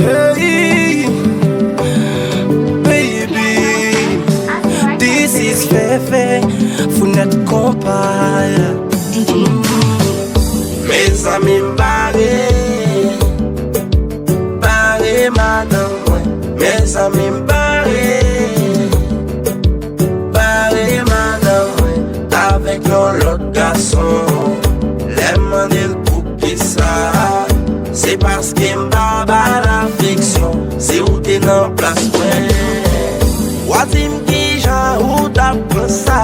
Hey, baby, this is fefe, founèt, konpa. Mes amis barré madame, mes amis barré madame, avec l'autre garçon, les mandel pour qui ça, c'est parce qu'il m'a pas l'affection, c'est où t'es dans place, ouais. Wadim qui j'en ou t'apprends ça,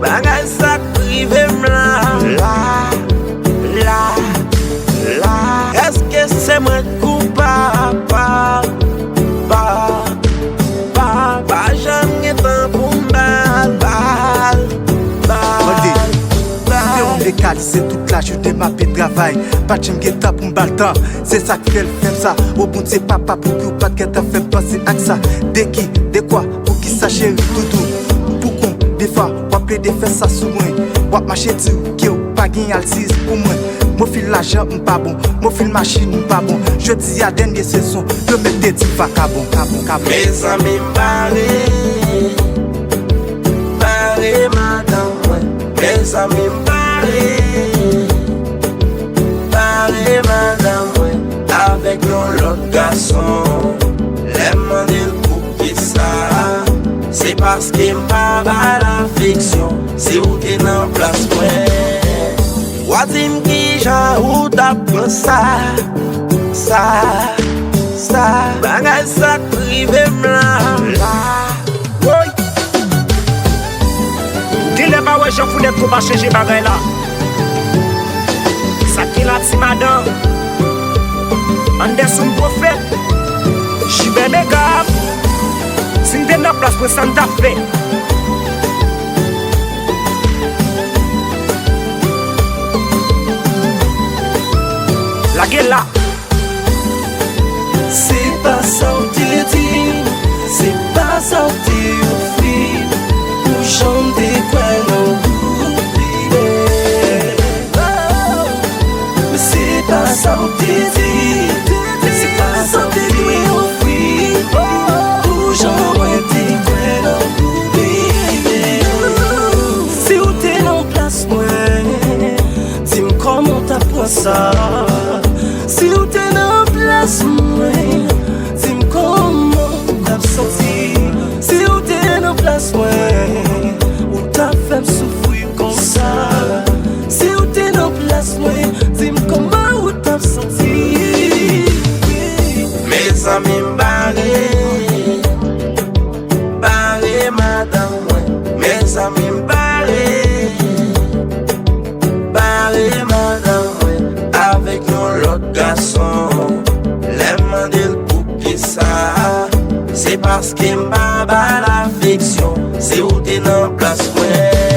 bagay ça privé là. Est-ce que c'est moi coupable? Pas jamais temps pour c'est toute la journée ma paix travail. Pas de temps pour me temps. C'est ça qui fait le fait ça. Au bout de ses papa pour que pas de temps fait passer à ça. De qui, de quoi, pour qui ça chérie tout. Pour qu'on, des fois, on peut de faire ça sous moi. On marcher du qui ou pas gagner altise pour moi. Mon fil l'argent pas bon, mon fil machine pas bon. Je dis à dernière saison, je me dédie pas cabon. Mes amis barré madame, mes amis barré madame, avec l'autre garçon, les mandel pour qui ça, c'est parce qu'il m'a pas l'affection, c'est où t'es dans place, ouais. Wadim qui j'en ou t'apprends ça, bagay ça privé là. Dis-le pas ouais, j'en founèt pour pas changer bagay là. Ça qui l'a ti madame, Anderson prophète, j'y vais mes gars. Si t'es dans place pour Santa Fe. La gueule là. C'est pas sortir dit, c'est pas sortir au fil, pour chanter quoi non oublier. Mais c'est pas sortir dit, c'est pas sortir au fil, pour chanter quoi non oublier. Si où t'es en place moi, dis-moi comment t'apprends ça. Si ou t'es dans place, dis-moi comment t'as senti. Si ou t'es dans place, ou t'as fait souffrir comme ça. Si ou t'es dans place, dis-moi comment ou t'as senti. Mes amis barré madame, mes amis barré madame, avec l'autre garçon, les mandel pour qui ça, c'est parce qu'il m'a pas l'affection, c'est où t'es dans place, ouais.